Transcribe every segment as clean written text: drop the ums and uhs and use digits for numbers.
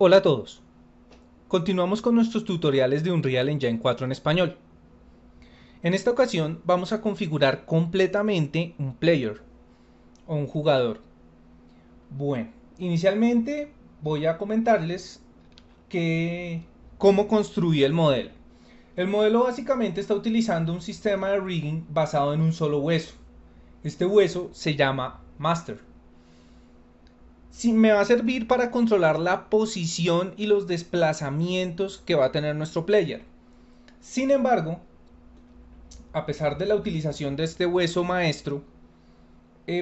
Hola a todos. Continuamos con nuestros tutoriales de Unreal Engine 4 en español. En esta ocasión vamos a configurar completamente un player o un jugador. Bueno, inicialmente voy a comentarles que cómo construí el modelo. El modelo básicamente está utilizando un sistema de rigging basado en un solo hueso. Este hueso se llama Master. Sí, me va a servir para controlar la posición y los desplazamientos que va a tener nuestro player. Sin embargo, a pesar de la utilización de este hueso maestro,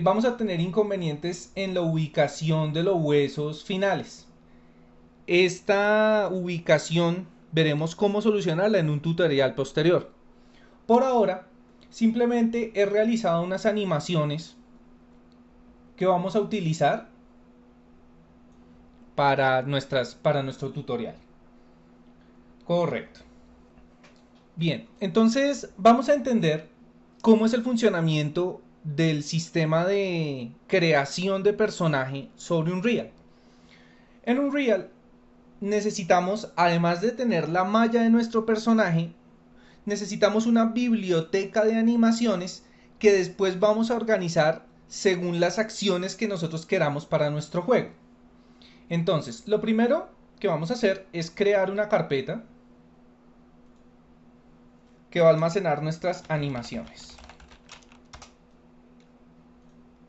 vamos a tener inconvenientes en la ubicación de los huesos finales. Esta ubicación veremos cómo solucionarla en un tutorial posterior. Por ahora, simplemente he realizado unas animaciones que vamos a utilizar para nuestro tutorial. Correcto. Bien, entonces vamos a entender cómo es el funcionamiento del sistema de creación de personaje sobre Unreal. En Unreal necesitamos, además de tener la malla de nuestro personaje, necesitamos una biblioteca de animaciones que después vamos a organizar según las acciones que nosotros queramos para nuestro juego. Entonces, lo primero que vamos a hacer es crear una carpeta que va a almacenar nuestras animaciones.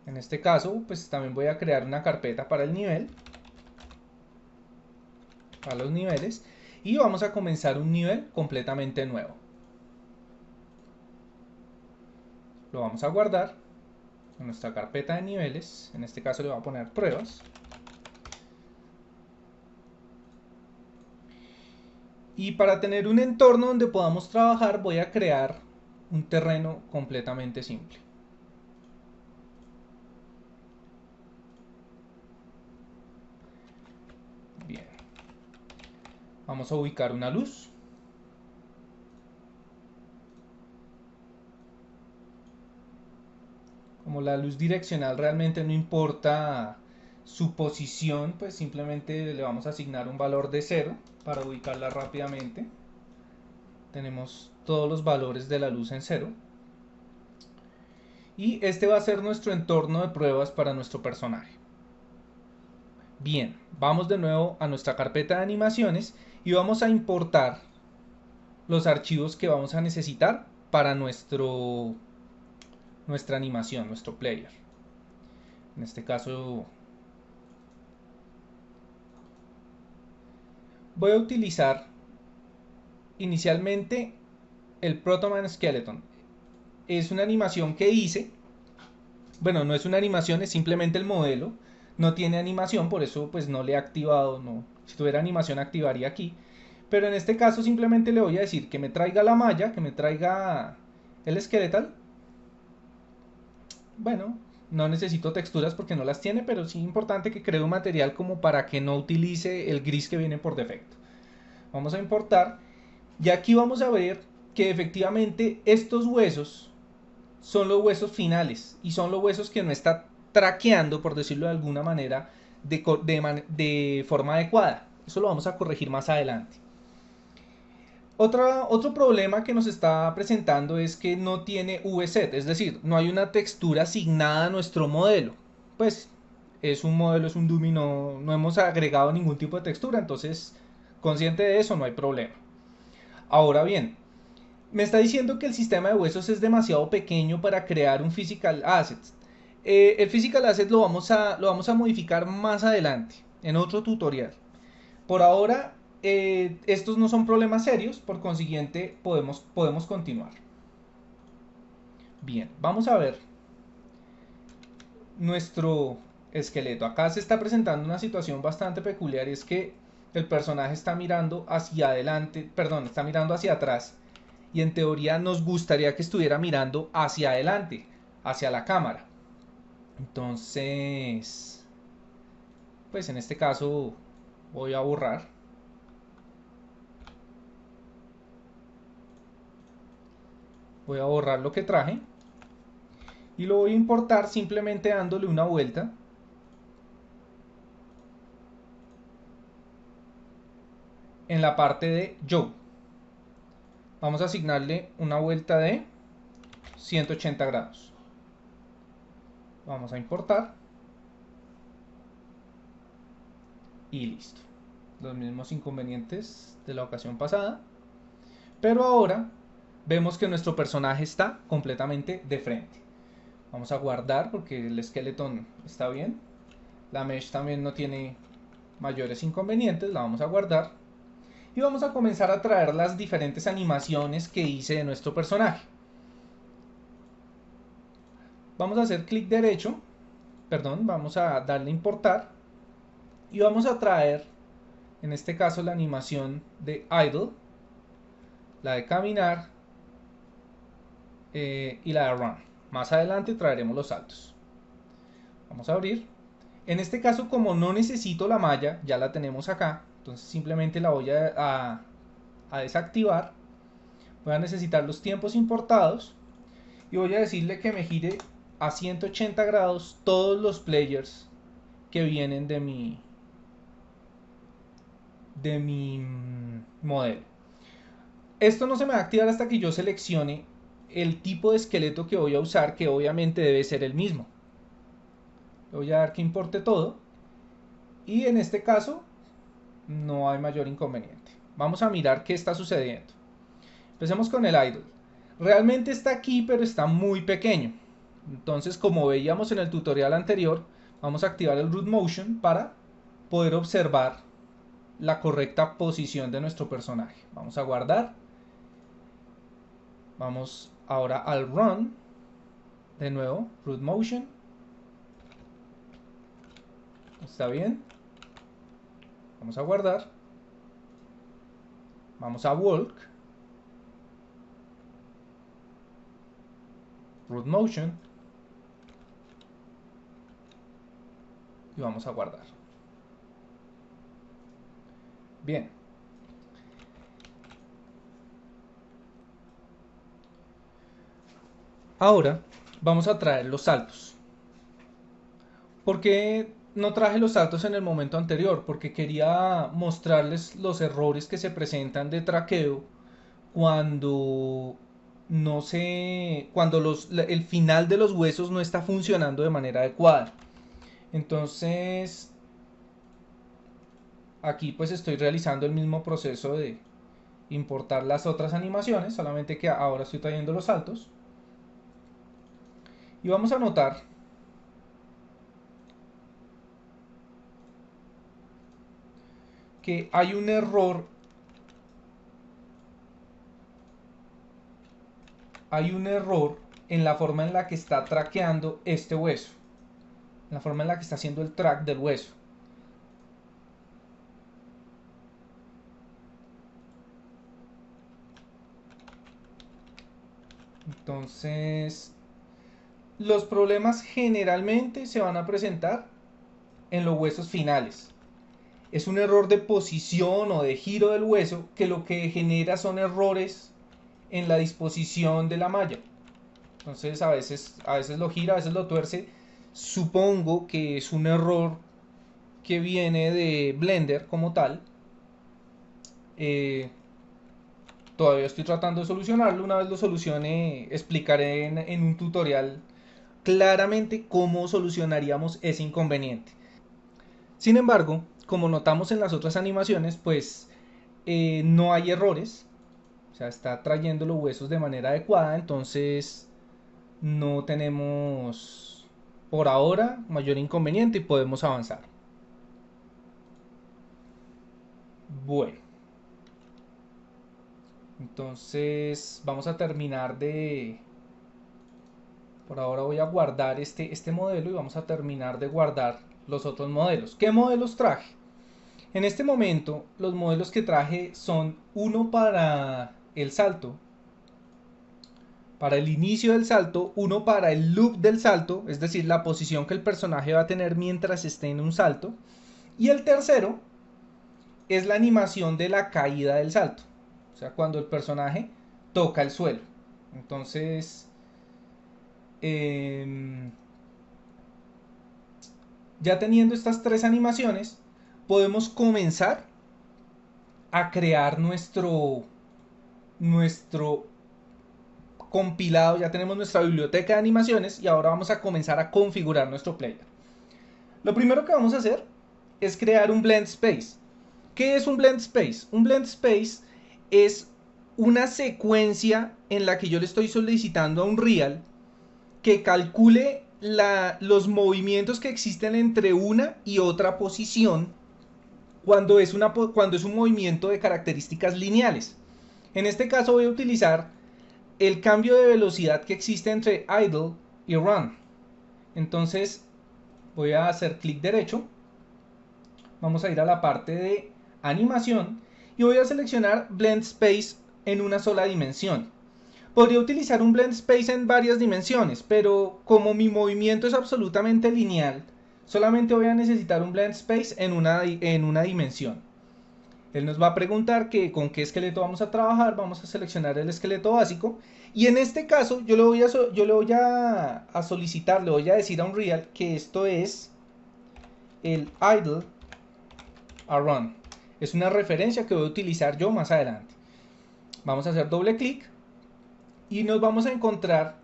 En este caso, pues también voy a crear una carpeta para el nivel, para los niveles, y vamos a comenzar un nivel completamente nuevo. Lo vamos a guardar en nuestra carpeta de niveles, en este caso le voy a poner pruebas. Y para tener un entorno donde podamos trabajar, voy a crear un terreno completamente simple. Bien, vamos a ubicar una luz. Como la luz direccional realmente no importa su posición, pues simplemente le vamos a asignar un valor de 0 para ubicarla rápidamente. Tenemos todos los valores de la luz en 0. Y este va a ser nuestro entorno de pruebas para nuestro personaje. Bien, vamos de nuevo a nuestra carpeta de animaciones y vamos a importar los archivos que vamos a necesitar para nuestra animación, nuestro player. En este caso voy a utilizar inicialmente el Protoman Skeleton. Es una animación que hice. Bueno, no es una animación, es simplemente el modelo. No tiene animación, por eso pues no le he activado. No. Si tuviera animación activaría aquí. Pero en este caso simplemente le voy a decir que me traiga la malla, que me traiga el skeletal. Bueno, no necesito texturas porque no las tiene, pero sí es importante que cree un material como para que no utilice el gris que viene por defecto. Vamos a importar y aquí vamos a ver que efectivamente estos huesos son los huesos finales y son los huesos que no está traqueando, por decirlo de alguna manera, de forma adecuada. Eso lo vamos a corregir más adelante. Otro problema que nos está presentando es que no tiene VSet, es decir, no hay una textura asignada a nuestro modelo. Pues es un modelo, es un dummy, no hemos agregado ningún tipo de textura, entonces consciente de eso no hay problema. Ahora bien, me está diciendo que el sistema de huesos es demasiado pequeño para crear un physical asset. El physical asset lo vamos a modificar más adelante, en otro tutorial. Por ahora, estos no son problemas serios, por consiguiente podemos continuar. Bien, vamos a ver nuestro esqueleto. Acá se está presentando una situación bastante peculiar y es que el personaje está mirando hacia adelante, perdón, está mirando hacia atrás y en teoría nos gustaría que estuviera mirando hacia adelante, hacia la cámara. Entonces, pues en este caso voy a borrar. Voy a borrar lo que traje y lo voy a importar simplemente dándole una vuelta. en la parte de Joe. Vamos a asignarle una vuelta de 180 grados. Vamos a importar. Y listo. Los mismos inconvenientes de la ocasión pasada. Pero ahora vemos que nuestro personaje está completamente de frente. Vamos a guardar porque el skeleton está bien. La mesh también no tiene mayores inconvenientes. La vamos a guardar. Y vamos a comenzar a traer las diferentes animaciones que hice de nuestro personaje. Vamos a hacer clic derecho. Perdón, vamos a darle a importar. Y vamos a traer, en este caso, la animación de idle, la de caminar y la de run. Más adelante traeremos los saltos. Vamos a abrir. En este caso, como no necesito la malla, ya la tenemos acá. Entonces simplemente la voy a desactivar. Voy a necesitar los tiempos importados. Y voy a decirle que me gire a 180 grados todos los players que vienen de mi modelo. Esto no se me va a activar hasta que yo seleccione el tipo de esqueleto que voy a usar, que obviamente debe ser el mismo. Le voy a dar que importe todo. Y en este caso no hay mayor inconveniente. Vamos a mirar qué está sucediendo. Empecemos con el idle. Realmente está aquí, pero está muy pequeño. Entonces, como veíamos en el tutorial anterior, vamos a activar el root motion para poder observar la correcta posición de nuestro personaje. Vamos a guardar. Vamos ahora al run. De nuevo, root motion. Está bien. Vamos a guardar. Vamos a walk. Root motion. Y vamos a guardar. Bien. Ahora vamos a traer los saltos. ¿Por qué no traje los saltos en el momento anterior? Porque quería mostrarles los errores que se presentan de traqueo cuando el final de los huesos no está funcionando de manera adecuada. Entonces, aquí pues estoy realizando el mismo proceso de importar las otras animaciones, solamente que ahora estoy trayendo los saltos. Y vamos a notar que hay un error. Hay un error en la forma en la que está traqueando este hueso. En la forma en la que está haciendo el track del hueso. Entonces, los problemas generalmente se van a presentar en los huesos finales. Es un error de posición o de giro del hueso que lo que genera son errores en la disposición de la malla. Entonces a veces lo gira, a veces lo tuerce. Supongo que es un error que viene de Blender como tal. Todavía estoy tratando de solucionarlo. Una vez lo solucione, explicaré en un tutorial claramente cómo solucionaríamos ese inconveniente. Sin embargo, como notamos en las otras animaciones, pues no hay errores. O sea, está trayendo los huesos de manera adecuada. Entonces no tenemos por ahora mayor inconveniente y podemos avanzar. Bueno. Entonces vamos a terminar de... Por ahora voy a guardar este modelo y vamos a terminar de guardar los otros modelos. ¿Qué modelos traje? En este momento los modelos que traje son uno para el salto, para el inicio del salto, uno para el loop del salto, es decir, la posición que el personaje va a tener mientras esté en un salto, y el tercero es la animación de la caída del salto, o sea, cuando el personaje toca el suelo. Entonces, ya teniendo estas tres animaciones, podemos comenzar a crear nuestro compilado. Ya tenemos nuestra biblioteca de animaciones y ahora vamos a comenzar a configurar nuestro player. Lo primero que vamos a hacer es crear un blend space. ¿Qué es un blend space? Un blend space es una secuencia en la que yo le estoy solicitando a Unreal que calcule los movimientos que existen entre una y otra posición cuando es un movimiento de características lineales. En este caso voy a utilizar el cambio de velocidad que existe entre idle y run. Entonces voy a hacer clic derecho, vamos a ir a la parte de animación y voy a seleccionar blend space en una sola dimensión. Podría utilizar un blend space en varias dimensiones, pero como mi movimiento es absolutamente lineal, solamente voy a necesitar un blend space en una dimensión. Él nos va a preguntar con qué esqueleto vamos a trabajar, vamos a seleccionar el esqueleto básico y en este caso yo le voy a solicitar, le voy a decir a Unreal que esto es el idle a run. Es una referencia que voy a utilizar yo más adelante. Vamos a hacer doble clic y nos vamos a encontrar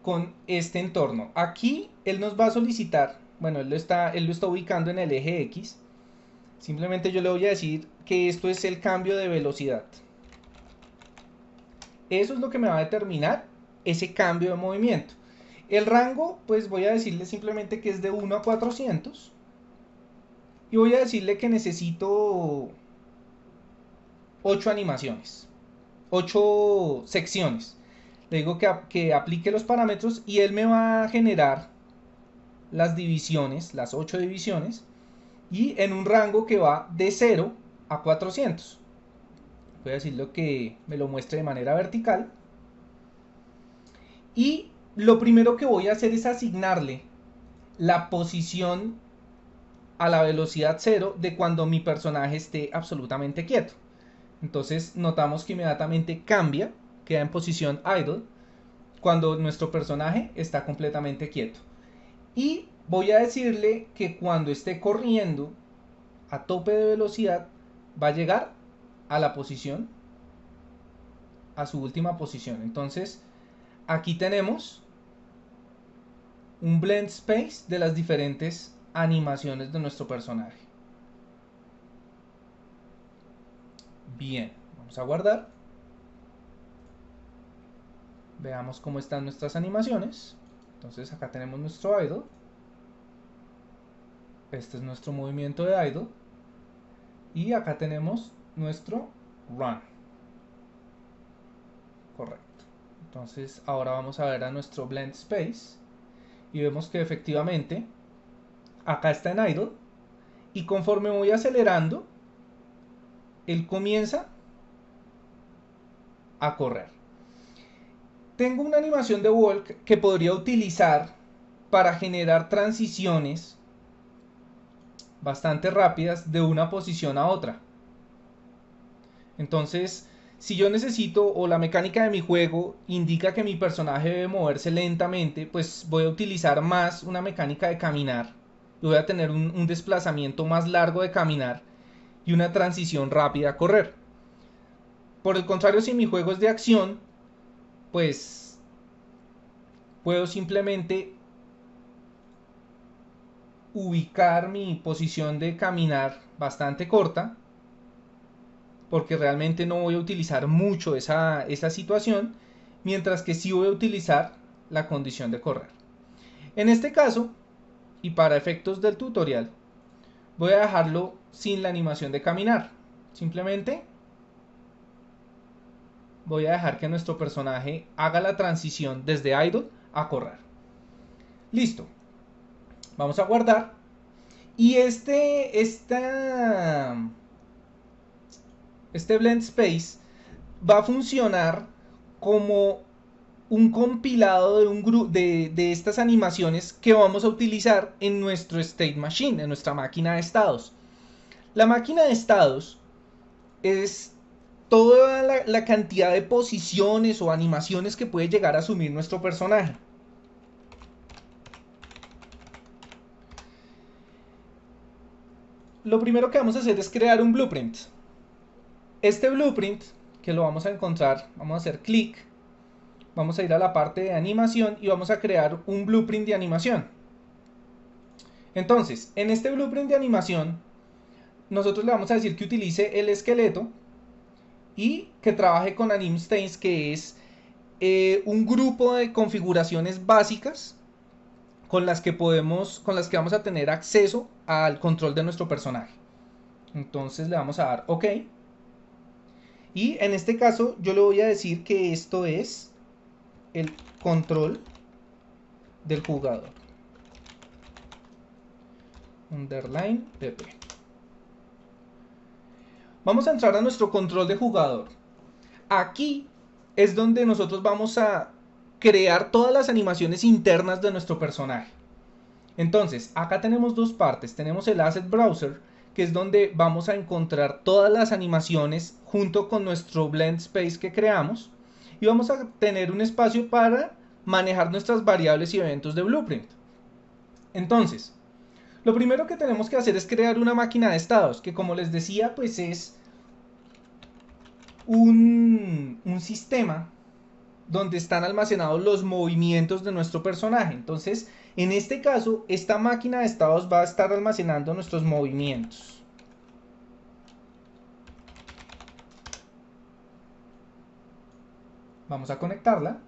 con este entorno. Aquí él nos va a solicitar, bueno, él lo está ubicando en el eje X. Simplemente yo le voy a decir que esto es el cambio de velocidad. Eso es lo que me va a determinar ese cambio de movimiento. El rango, pues voy a decirle simplemente que es de 1 a 400. Y voy a decirle que necesito 8 animaciones, 8 secciones. Le digo que aplique los parámetros y él me va a generar las divisiones, las 8 divisiones, y en un rango que va de 0 a 400. Voy a decirle que me lo muestre de manera vertical. Y lo primero que voy a hacer es asignarle la posición a la velocidad 0 de cuando mi personaje esté absolutamente quieto. Entonces notamos que inmediatamente cambia, queda en posición idle cuando nuestro personaje está completamente quieto. Y voy a decirle que cuando esté corriendo a tope de velocidad va a llegar a la posición, a su última posición. Entonces aquí tenemos un blend space de las diferentes animaciones de nuestro personaje. Bien, vamos a guardar. Veamos cómo están nuestras animaciones. Entonces acá tenemos nuestro idle. Este es nuestro movimiento de idle. Y acá tenemos nuestro run. Correcto. Entonces ahora vamos a ver a nuestro blend space. Y vemos que efectivamente acá está en idle. Y conforme voy acelerando, él comienza a correr. Tengo una animación de walk que podría utilizar para generar transiciones bastante rápidas de una posición a otra. Entonces, si yo necesito o la mecánica de mi juego indica que mi personaje debe moverse lentamente, pues voy a utilizar más una mecánica de caminar. Y voy a tener un desplazamiento más largo de caminar y una transición rápida a correr. Por el contrario, si mi juego es de acción, pues puedo simplemente ubicar mi posición de caminar bastante corta, porque realmente no voy a utilizar mucho esa situación, mientras que sí voy a utilizar la condición de correr. En este caso, y para efectos del tutorial, voy a dejarlo sin la animación de caminar. Simplemente voy a dejar que nuestro personaje haga la transición desde idle a correr. Listo. Vamos a guardar. Y este blend space va a funcionar como un compilado de estas animaciones que vamos a utilizar en nuestro state machine, en nuestra máquina de estados. La máquina de estados es toda la cantidad de posiciones o animaciones que puede llegar a asumir nuestro personaje. Lo primero que vamos a hacer es crear un blueprint. Este blueprint, que lo vamos a encontrar, vamos a hacer clic, vamos a ir a la parte de animación y vamos a crear un blueprint de animación. Entonces, en este blueprint de animación, nosotros le vamos a decir que utilice el esqueleto y que trabaje con AnimStains, que es un grupo de configuraciones básicas con las que vamos a tener acceso al control de nuestro personaje. Entonces le vamos a dar OK. Y en este caso yo le voy a decir que esto es el control del jugador. Underline pp. Vamos a entrar a nuestro control de jugador. Aquí es donde nosotros vamos a crear todas las animaciones internas de nuestro personaje. Entonces, acá tenemos dos partes. Tenemos el Asset Browser, que es donde vamos a encontrar todas las animaciones junto con nuestro Blend Space que creamos. Y vamos a tener un espacio para manejar nuestras variables y eventos de Blueprint. Entonces, lo primero que tenemos que hacer es crear una máquina de estados, que como les decía, pues es un sistema donde están almacenados los movimientos de nuestro personaje. Entonces, en este caso, esta máquina de estados va a estar almacenando nuestros movimientos. Vamos a conectarla.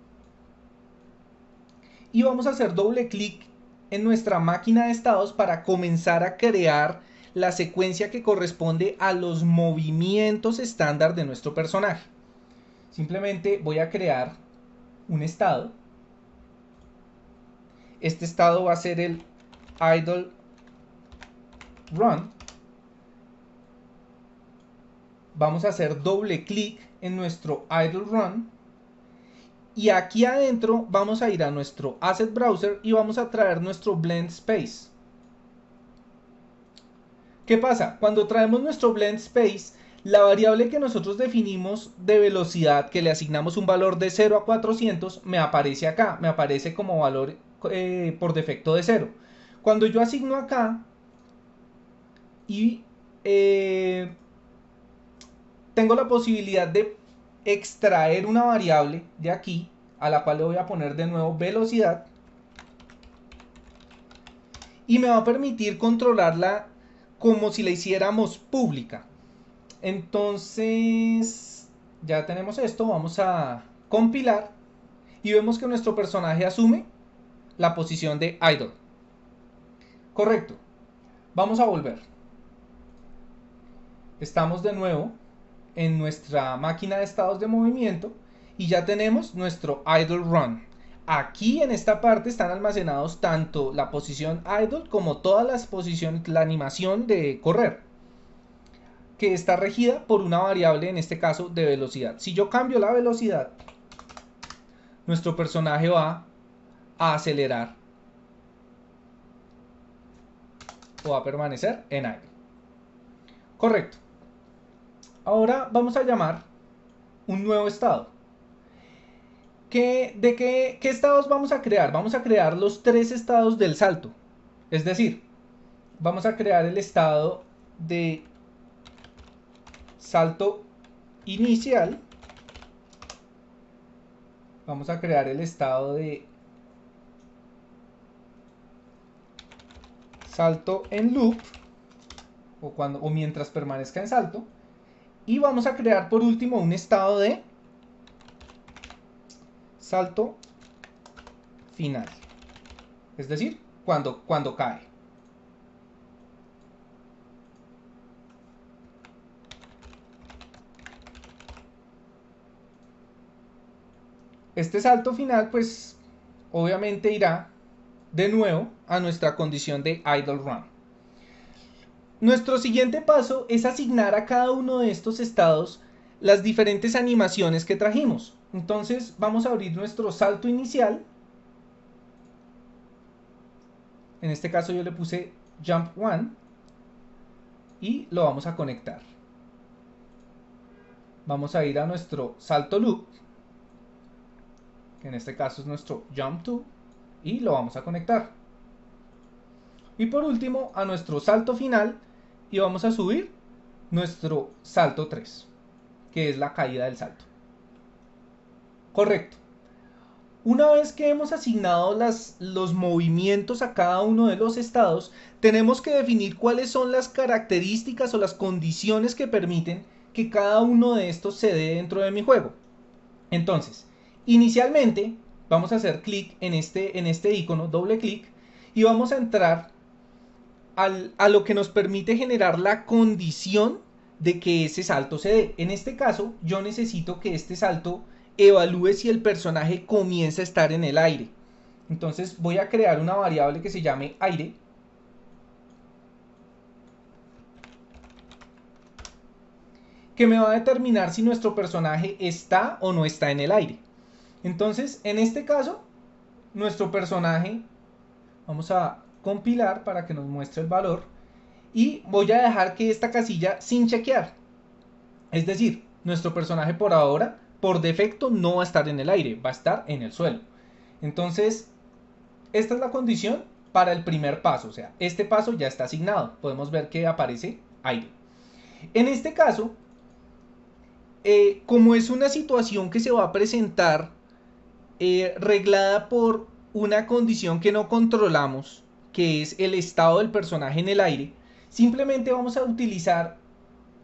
Y vamos a hacer doble clic en nuestra máquina de estados para comenzar a crear la secuencia que corresponde a los movimientos estándar de nuestro personaje. Simplemente voy a crear un estado. Este estado va a ser el idle run. Vamos a hacer doble clic en nuestro idle run. Y aquí adentro vamos a ir a nuestro Asset Browser y vamos a traer nuestro Blend Space. ¿Qué pasa? Cuando traemos nuestro Blend Space, la variable que nosotros definimos de velocidad, que le asignamos un valor de 0 a 400, me aparece acá, me aparece como valor por defecto de 0. Cuando yo asigno acá y tengo la posibilidad de extraer una variable de aquí, a la cual le voy a poner de nuevo velocidad, y me va a permitir controlarla como si la hiciéramos pública. Entonces, ya tenemos esto, vamos a compilar y vemos que nuestro personaje asume la posición de idle. Correcto. Vamos a volver. Estamos de nuevo en nuestra máquina de estados de movimiento y ya tenemos nuestro idle run. Aquí en esta parte están almacenados tanto la posición idle como todas las posiciones, la animación de correr, que está regida por una variable, en este caso de velocidad. Si yo cambio la velocidad, nuestro personaje va a acelerar o va a permanecer en idle. Correcto. Ahora vamos a llamar un nuevo estado. ¿De qué estados vamos a crear? Vamos a crear los 3 estados del salto. Es decir, vamos a crear el estado de salto inicial. Vamos a crear el estado de salto en loop o mientras permanezca en salto. Y vamos a crear por último un estado de salto final. Es decir, cuando cae. Este salto final, pues, obviamente irá de nuevo a nuestra condición de idle run. Nuestro siguiente paso es asignar a cada uno de estos estados las diferentes animaciones que trajimos. Entonces vamos a abrir nuestro salto inicial. En este caso yo le puse Jump 1 y lo vamos a conectar. Vamos a ir a nuestro salto loop, que en este caso es nuestro Jump 2, y lo vamos a conectar. Y por último a nuestro salto final y vamos a subir nuestro salto 3. que es la caída del salto. Correcto. Una vez que hemos asignado los movimientos a cada uno de los estados, tenemos que definir cuáles son las características o las condiciones que permiten que cada uno de estos se dé dentro de mi juego. Entonces, inicialmente vamos a hacer clic en este icono, doble clic, y vamos a entrar a lo que nos permite generar la condición de que ese salto se dé. En este caso, yo necesito que este salto evalúe si el personaje comienza a estar en el aire. Entonces voy a crear una variable que se llame aire. Que me va a determinar si nuestro personaje está o no está en el aire. Entonces, en este caso, nuestro personaje, vamos a compilar para que nos muestre el valor. Y voy a dejar que esta casilla sin chequear. Es decir, nuestro personaje por ahora, por defecto, no va a estar en el aire, va a estar en el suelo. Entonces, esta es la condición para el primer paso. O sea, este paso ya está asignado. Podemos ver que aparece aire. En este caso, como es una situación que se va a presentar reglada por una condición que no controlamos, que es el estado del personaje en el aire, simplemente vamos a utilizar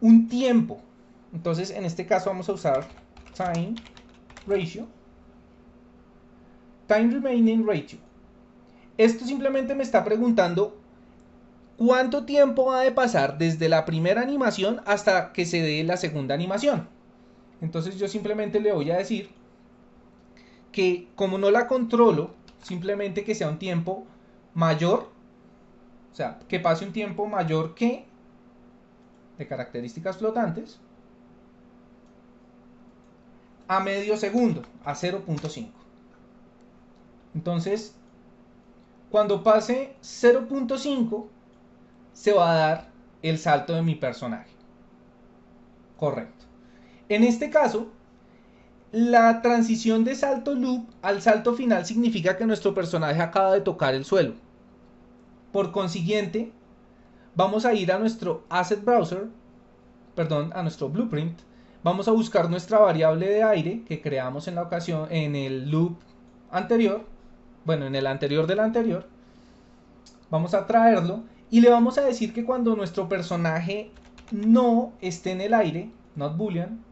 un tiempo. Entonces, en este caso vamos a usar time ratio, time remaining ratio. Esto simplemente me está preguntando cuánto tiempo va a pasar desde la primera animación hasta que se dé la segunda animación. Entonces yo simplemente le voy a decir que como no la controlo, simplemente que sea un tiempo mayor, o sea, que pase un tiempo mayor que de características flotantes a medio segundo, a 0.5. Entonces, cuando pase 0.5, se va a dar el salto de mi personaje. Correcto. En este caso, la transición de salto loop al salto final significa que nuestro personaje acaba de tocar el suelo. Por consiguiente, vamos a ir a nuestro Asset Browser, perdón, a nuestro Blueprint. Vamos a buscar nuestra variable de aire que creamos en la ocasión, en el loop anterior. Bueno, en el anterior del anterior. Vamos a traerlo y le vamos a decir que cuando nuestro personaje no esté en el aire, not boolean,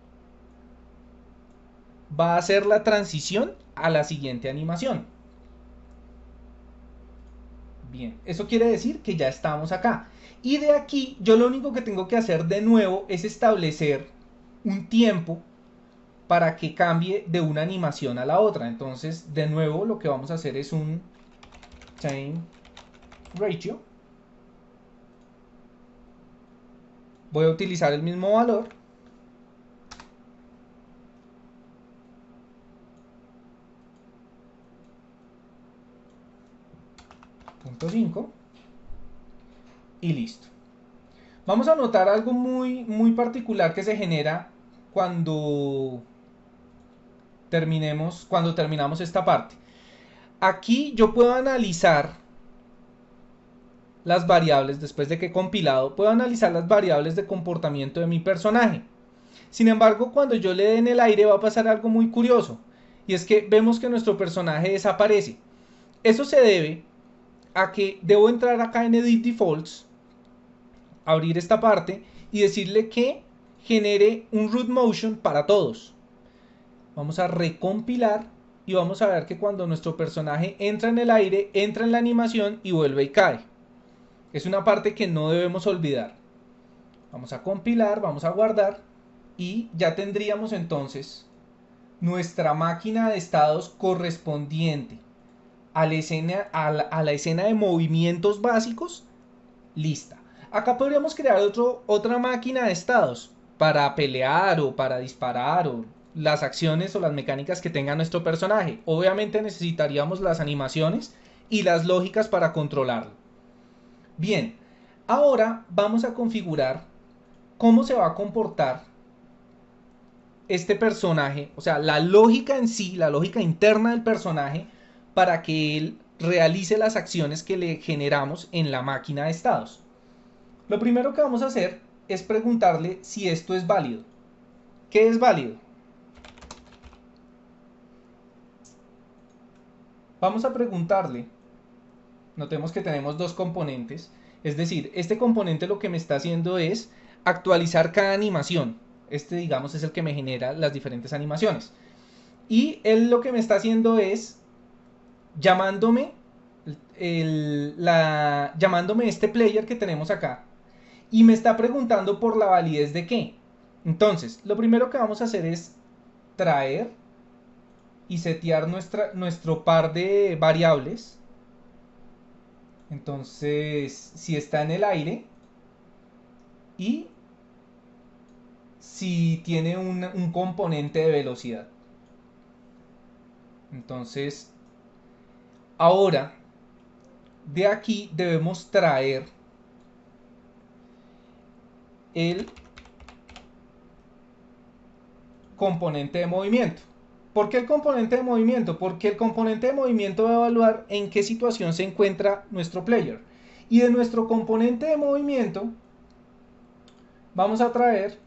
va a hacer la transición a la siguiente animación. Bien, eso quiere decir que ya estamos acá. Y de aquí yo lo único que tengo que hacer de nuevo es establecer un tiempo para que cambie de una animación a la otra. Entonces, de nuevo lo que vamos a hacer es un time ratio. Voy a utilizar el mismo valor. .5 y listo. Vamos a notar algo muy particular que se genera cuando terminamos esta parte. Aquí yo puedo analizar las variables, después de que he compilado, puedo analizar las variables de comportamiento de mi personaje. Sin embargo, cuando yo le dé en el aire va a pasar algo muy curioso, y es que vemos que nuestro personaje desaparece. Eso se debe a que debo entrar acá en Edit Defaults, abrir esta parte y decirle que genere un root motion para todos. Vamos a recompilar y vamos a ver que cuando nuestro personaje entra en el aire, entra en la animación y vuelve y cae. Es una parte que no debemos olvidar. Vamos a compilar, vamos a guardar y ya tendríamos entonces nuestra máquina de estados correspondiente a la escena de movimientos básicos lista. Acá podríamos crear otra máquina de estados para pelear o para disparar o las acciones o las mecánicas que tenga nuestro personaje. Obviamente necesitaríamos las animaciones y las lógicas para controlarlo. Bien, ahora vamos a configurar cómo se va a comportar este personaje, o sea, la lógica en sí, la lógica interna del personaje para que él realice las acciones que le generamos en la máquina de estados. Lo primero que vamos a hacer es preguntarle si esto es válido. ¿Qué es válido? Vamos a preguntarle, notemos que tenemos dos componentes, es decir, este componente lo que me está haciendo es actualizar cada animación. Este, digamos, es el que me genera las diferentes animaciones. Y él lo que me está haciendo es llamándome llamándome este player que tenemos acá y me está preguntando por la validez de qué. Entonces, lo primero que vamos a hacer es traer y setear nuestro par de variables. Entonces, si está en el aire y si tiene un componente de velocidad. Entonces, ahora de aquí debemos traer el componente de movimiento. ¿Por qué el componente de movimiento? Porque el componente de movimiento va a evaluar en qué situación se encuentra nuestro player. Y de nuestro componente de movimiento vamos a traer,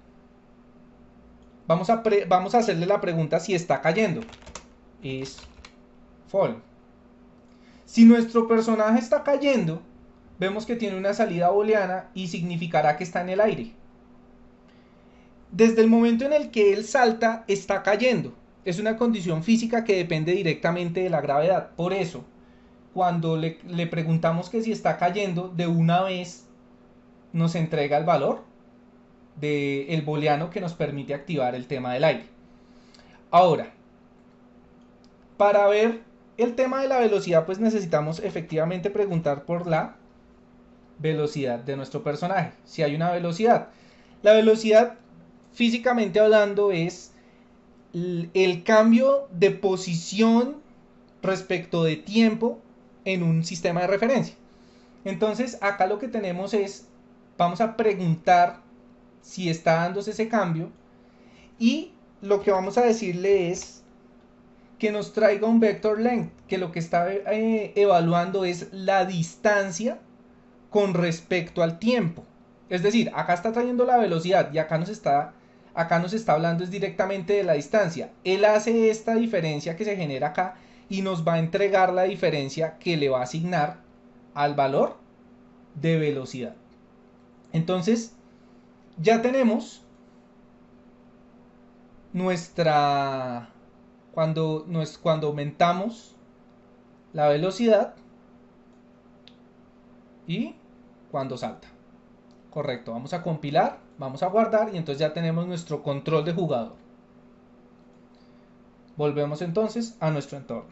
vamos a hacerle la pregunta si está cayendo. Es fall. Si nuestro personaje está cayendo, vemos que tiene una salida booleana y significará que está en el aire. Desde el momento en el que él salta, está cayendo. Es una condición física que depende directamente de la gravedad. Por eso, cuando le preguntamos que si está cayendo, de una vez nos entrega el valor del booleano que nos permite activar el tema del aire. Ahora, para ver el tema de la velocidad, pues necesitamos efectivamente preguntar por la velocidad de nuestro personaje. Si hay una velocidad. La velocidad, físicamente hablando, es el cambio de posición respecto de tiempo en un sistema de referencia. Entonces, acá lo que tenemos es, vamos a preguntar si está dándose ese cambio y lo que vamos a decirle es que nos traiga un vector length, que lo que está evaluando es la distancia con respecto al tiempo. Es decir, acá está trayendo la velocidad y acá nos está hablando es directamente de la distancia. Él hace esta diferencia que se genera acá y nos va a entregar la diferencia que le va a asignar al valor de velocidad. Entonces, ya tenemos nuestra cuando aumentamos la velocidad y cuando salta. Correcto, vamos a compilar, vamos a guardar y entonces ya tenemos nuestro control de jugador. Volvemos entonces a nuestro entorno.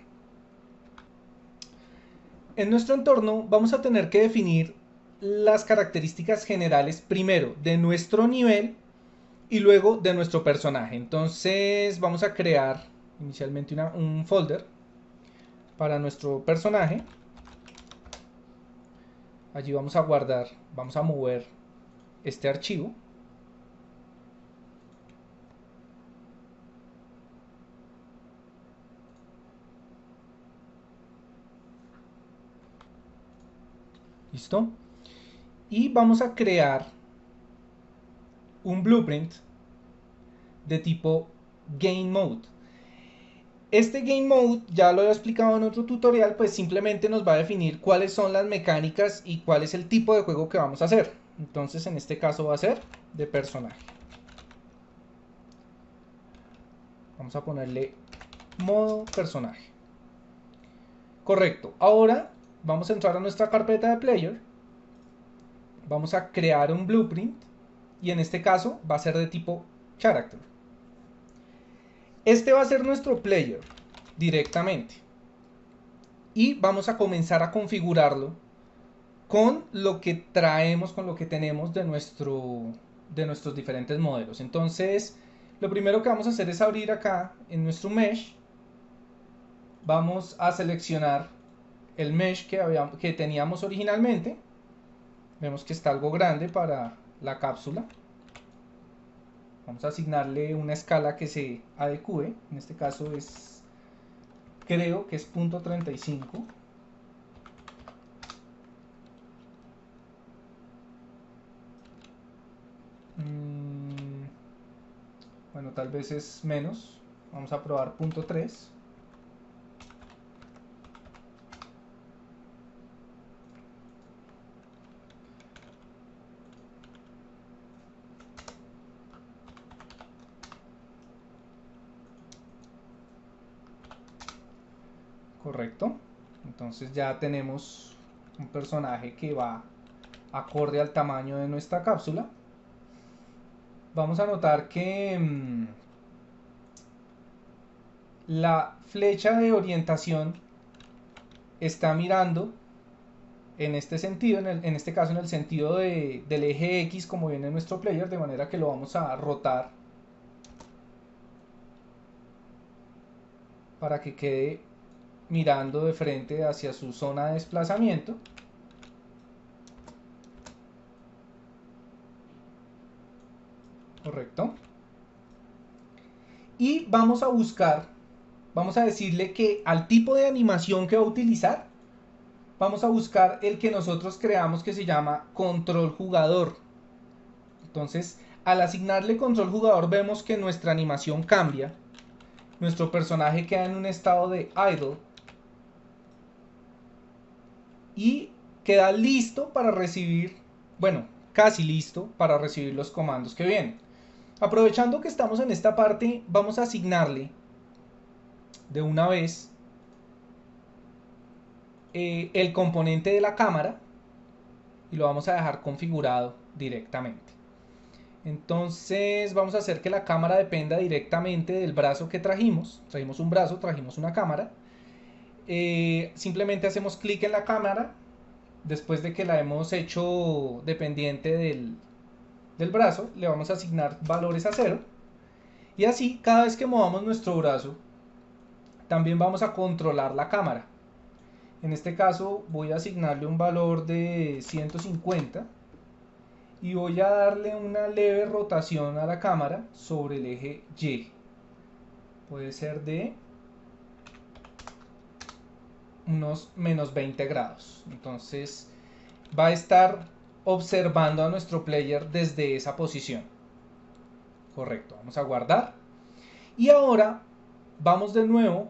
En nuestro entorno vamos a tener que definir las características generales primero de nuestro nivel y luego de nuestro personaje. Entonces vamos a crear inicialmente un folder para nuestro personaje. Allí vamos a guardar, vamos a mover este archivo. ¿Listo? Y vamos a crear un blueprint de tipo Game Mode. Este Game Mode, ya lo he explicado en otro tutorial, pues simplemente nos va a definir cuáles son las mecánicas y cuál es el tipo de juego que vamos a hacer. Entonces en este caso va a ser de personaje. Vamos a ponerle modo personaje. Correcto. Ahora vamos a entrar a nuestra carpeta de player. Vamos a crear un blueprint y en este caso va a ser de tipo character. Este va a ser nuestro player directamente. Y vamos a comenzar a configurarlo con lo que traemos, con lo que tenemos de nuestros diferentes modelos. Entonces, lo primero que vamos a hacer es abrir acá en nuestro mesh. Vamos a seleccionar el mesh que teníamos originalmente. Vemos que está algo grande para la cápsula. Vamos a asignarle una escala que se adecue. En este caso creo que es 0.35. Bueno, bueno, tal vez es menos. Vamos a probar 0.3. Correcto. Entonces ya tenemos un personaje que va acorde al tamaño de nuestra cápsula. Vamos a notar que la flecha de orientación está mirando en este sentido, en este caso en el sentido del eje X como viene en nuestro player, de manera que lo vamos a rotar para que quede mirando de frente hacia su zona de desplazamiento. Correcto. Y vamos a buscar, vamos a decirle que al tipo de animación que va a utilizar, vamos a buscar el que nosotros creamos que se llama control jugador. Entonces, al asignarle control jugador, vemos que nuestra animación cambia. Nuestro personaje queda en un estado de idle y queda listo para recibir, bueno, casi listo para recibir los comandos que vienen. Aprovechando que estamos en esta parte, vamos a asignarle de una vez el componente de la cámara y lo vamos a dejar configurado directamente. Entonces vamos a hacer que la cámara dependa directamente del brazo que trajimos. Trajimos un brazo, trajimos una cámara. Simplemente hacemos clic en la cámara después de que la hemos hecho dependiente del brazo. Le vamos a asignar valores a 0 y así cada vez que movamos nuestro brazo también vamos a controlar la cámara. En este caso voy a asignarle un valor de 150 y voy a darle una leve rotación a la cámara sobre el eje Y. Puede ser de unos menos 20 grados. Entonces va a estar observando a nuestro player desde esa posición. Correcto, vamos a guardar. Y ahora vamos de nuevo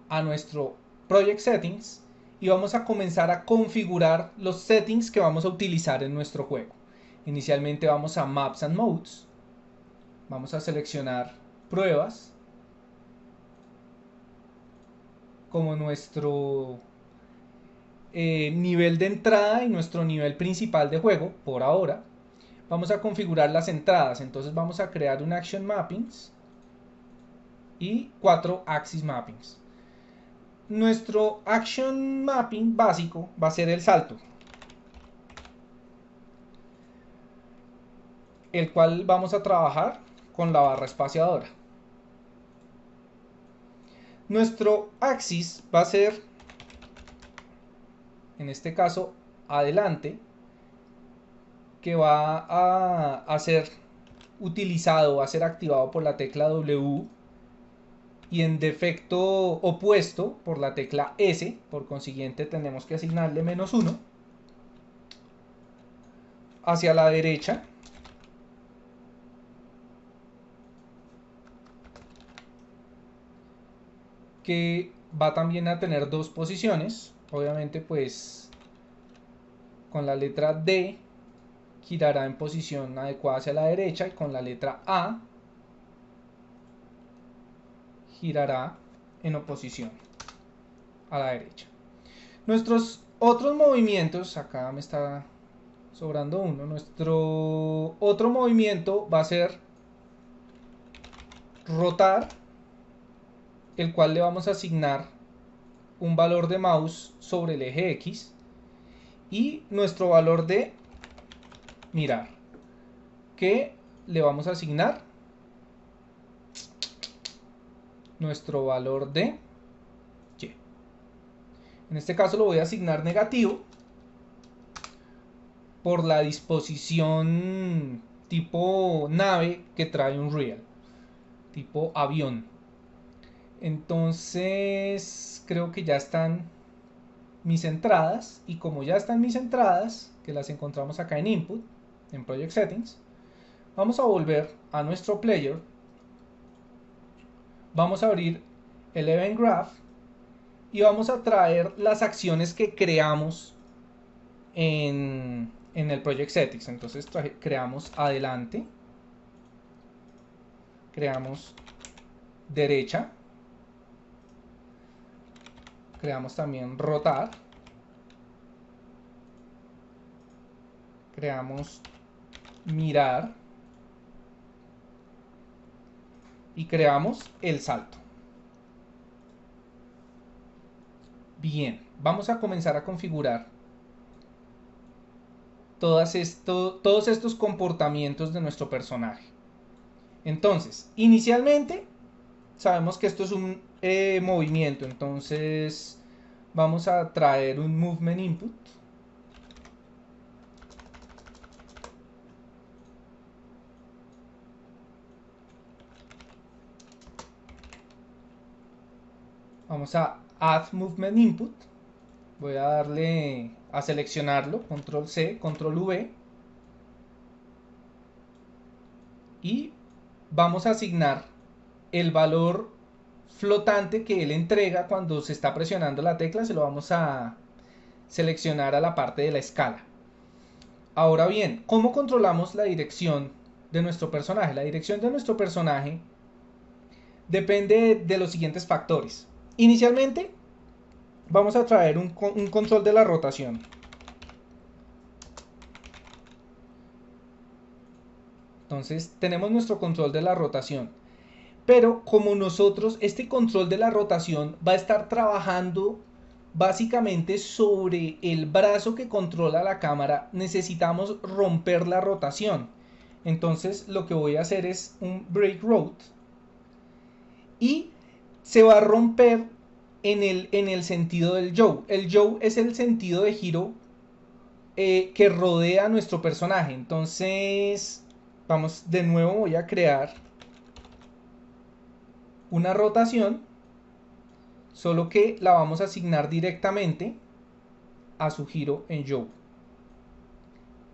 a nuestro Project Settings y vamos a comenzar a configurar los settings que vamos a utilizar en nuestro juego. Inicialmente vamos a Maps and Modes, vamos a seleccionar pruebas como nuestro nivel de entrada y nuestro nivel principal de juego por ahora. Vamos a configurar las entradas, entonces vamos a crear un Action Mappings y 4 Axis Mappings. Nuestro Action Mapping básico va a ser el salto, el cual vamos a trabajar con la barra espaciadora. Nuestro Axis va a ser, en este caso, adelante, que va a ser utilizado, va a ser activado por la tecla W y en defecto opuesto por la tecla S, por consiguiente tenemos que asignarle -1. Hacia la derecha que va también a tener dos posiciones, obviamente pues con la letra D girará en posición adecuada hacia la derecha y con la letra A girará en oposición a la derecha. Nuestros otros movimientos, acá me está sobrando uno, nuestro otro movimiento va a ser rotar, el cual le vamos a asignar un valor de mouse sobre el eje X y nuestro valor de mirar, que le vamos a asignar nuestro valor de Y. En este caso lo voy a asignar negativo por la disposición tipo nave que trae Unreal, tipo avión. Entonces creo que ya están mis entradas, y como ya están mis entradas, que las encontramos acá en Input, en Project Settings, Vamos a volver a nuestro player, vamos a abrir el Event Graph y vamos a traer las acciones que creamos en el Project Settings. Entonces creamos adelante, creamos derecha, creamos también rotar, creamos mirar y creamos el salto. Bien, vamos a comenzar a configurar todos estos comportamientos de nuestro personaje. Entonces, inicialmente sabemos que esto es un movimiento, entonces vamos a traer un movement input. Vamos a add movement input. Voy a darle a seleccionarlo, control C, control V. Y vamos a asignar el valor flotante que él entrega cuando se está presionando la tecla. Se lo vamos a seleccionar a la parte de la escala. Ahora bien, ¿cómo controlamos la dirección de nuestro personaje? La dirección de nuestro personaje depende de los siguientes factores. Inicialmente vamos a traer un control de la rotación. Entonces tenemos nuestro control de la rotación. Pero como nosotros, este control de la rotación va a estar trabajando básicamente sobre el brazo que controla la cámara, necesitamos romper la rotación. Entonces lo que voy a hacer es un break route y se va a romper en el sentido del yaw. El yaw es el sentido de giro que rodea a nuestro personaje. Entonces, vamos, de nuevo voy a crear una rotación, solo que la vamos a asignar directamente a su giro en yaw.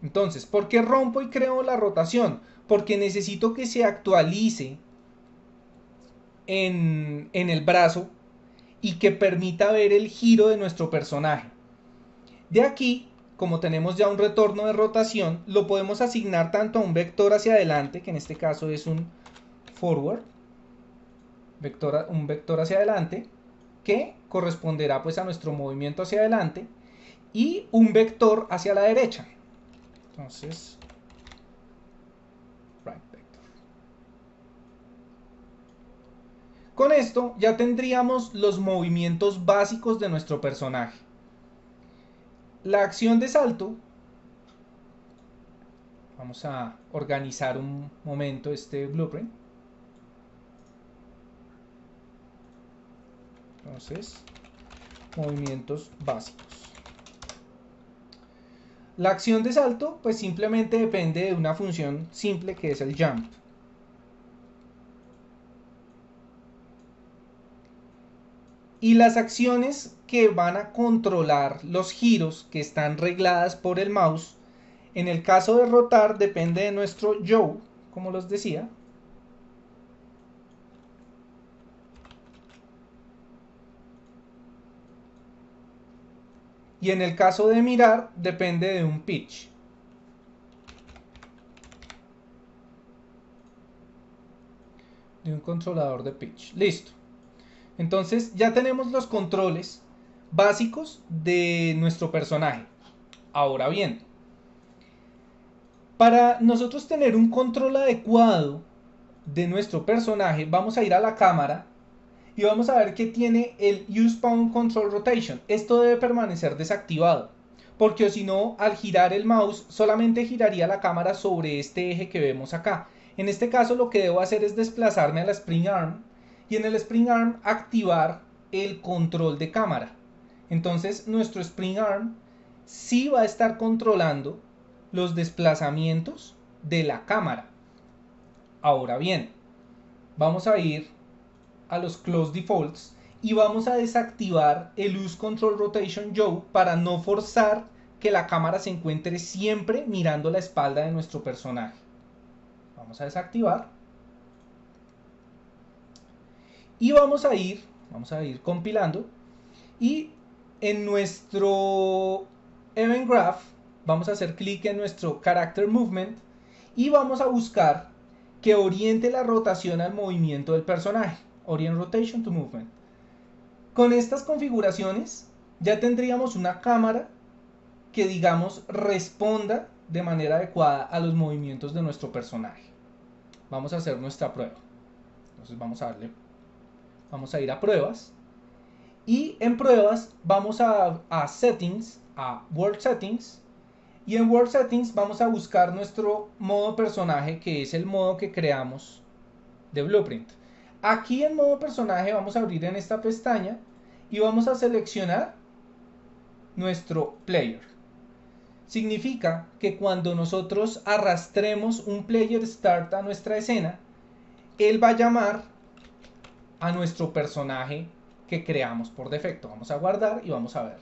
Entonces, ¿por qué rompo y creo la rotación? Porque necesito que se actualice en el brazo y que permita ver el giro de nuestro personaje. De aquí, como tenemos ya un retorno de rotación, lo podemos asignar tanto a un vector hacia adelante, que en este caso es un forward, un vector hacia adelante, que corresponderá pues a nuestro movimiento hacia adelante, y un vector hacia la derecha. Entonces, right vector. Con esto ya tendríamos los movimientos básicos de nuestro personaje. La acción de salto, vamos a organizar un momento este blueprint. Entonces, movimientos básicos. La acción de salto pues simplemente depende de una función simple que es el jump. Y las acciones que van a controlar los giros que están regladas por el mouse, en el caso de rotar depende de nuestro yaw, como les decía. Y en el caso de mirar depende de un pitch. De un controlador de pitch. Listo. Entonces ya tenemos los controles básicos de nuestro personaje. Ahora bien, para nosotros tener un control adecuado de nuestro personaje, vamos a ir a la cámara y vamos a ver que tiene el Use Pawn Control Rotation. Esto debe permanecer desactivado, porque si no, al girar el mouse solamente giraría la cámara sobre este eje que vemos acá. En este caso lo que debo hacer es desplazarme a la Spring Arm y en el Spring Arm activar el control de cámara. Entonces nuestro Spring Arm sí va a estar controlando los desplazamientos de la cámara. Ahora bien, vamos a ir a los Close Defaults y vamos a desactivar el Use Control Rotation Yaw para no forzar que la cámara se encuentre siempre mirando la espalda de nuestro personaje. vamos a desactivar y vamos a ir compilando, y en nuestro Event Graph vamos a hacer clic en nuestro Character Movement y vamos a buscar que oriente la rotación al movimiento del personaje. Orient Rotation to Movement. Con estas configuraciones ya tendríamos una cámara que, digamos, responda de manera adecuada a los movimientos de nuestro personaje. Vamos a hacer nuestra prueba. Entonces vamos a ir a pruebas, y en pruebas vamos a Settings, a World Settings, y en World Settings vamos a buscar nuestro modo personaje, que es el modo que creamos de Blueprint. Aquí en modo personaje vamos a abrir en esta pestaña y vamos a seleccionar nuestro player. Significa que cuando nosotros arrastremos un player start a nuestra escena, él va a llamar a nuestro personaje que creamos por defecto. Vamos a guardar y vamos a ver.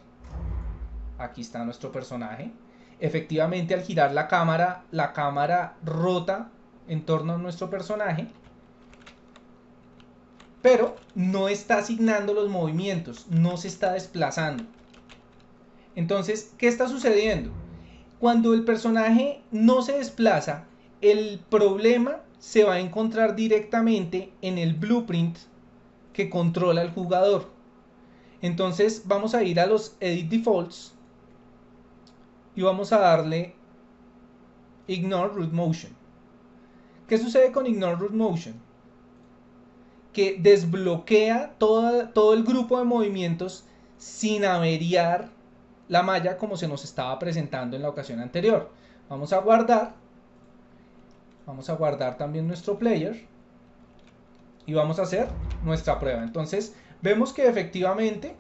Aquí está nuestro personaje. Efectivamente, al girar la cámara rota en torno a nuestro personaje, pero no está asignando los movimientos, no se está desplazando. Entonces, ¿qué está sucediendo? Cuando el personaje no se desplaza, el problema se va a encontrar directamente en el blueprint que controla el jugador. Entonces vamos a ir a los Edit Defaults y vamos a darle Ignore Root Motion. ¿Qué sucede con Ignore Root Motion? Que desbloquea todo el grupo de movimientos sin averiar la malla como se nos estaba presentando en la ocasión anterior. Vamos a guardar también nuestro player y vamos a hacer nuestra prueba. Entonces vemos que efectivamente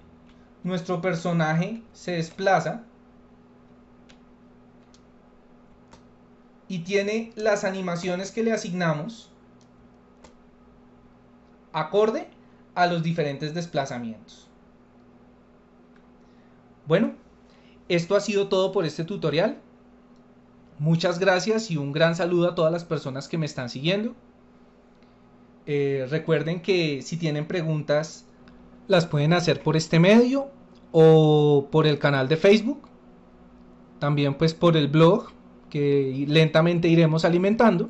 nuestro personaje se desplaza y tiene las animaciones que le asignamos acorde a los diferentes desplazamientos. Bueno, esto ha sido todo por este tutorial. Muchas gracias y un gran saludo a todas las personas que me están siguiendo. Recuerden que si tienen preguntas las pueden hacer por este medio o por el canal de Facebook. También pues por el blog que lentamente iremos alimentando.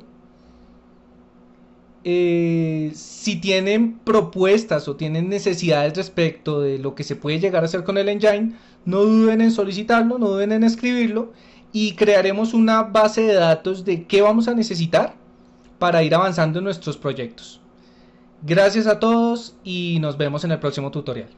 Si tienen propuestas o tienen necesidades respecto de lo que se puede llegar a hacer con el engine, no duden en solicitarlo, no duden en escribirlo y crearemos una base de datos de qué vamos a necesitar para ir avanzando en nuestros proyectos. Gracias a todos y nos vemos en el próximo tutorial.